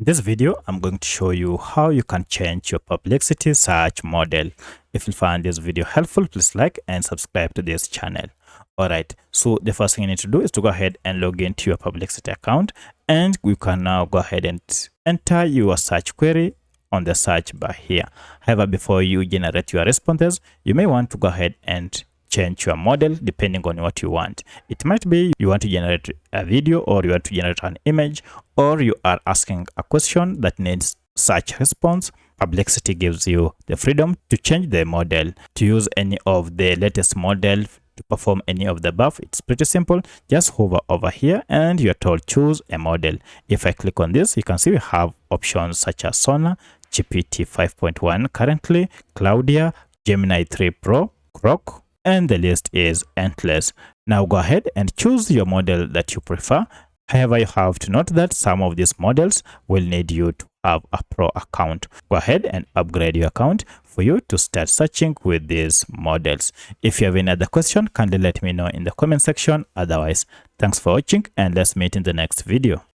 In this video, I'm going to show you how you can change your Perplexity search model. If you find this video helpful, please like and subscribe to this channel. Alright, so the first thing you need to do is to go ahead and log into your Perplexity account, and you can now go ahead and enter your search query on the search bar here. However, before you generate your responses, you may want to go ahead and change your model depending on what you want. It might be you want to generate a video, or you want to generate an image, or you are asking a question that needs search response. Perplexity gives you the freedom to change the model, to use any of the latest model to perform any of the above. It's pretty simple. Just hover over here and you're told choose a model. If I click on this, you can see we have options such as Sona, GPT 5.1 currently, Claudia, Gemini 3 Pro, Grok, and the list is endless. Now go ahead and choose your model that you prefer. However, you have to note that some of these models will need you to have a pro account. Go ahead and upgrade your account for you to start searching with these models. If you have any other question, kindly let me know in the comment section. Otherwise, thanks for watching, and let's meet in the next video.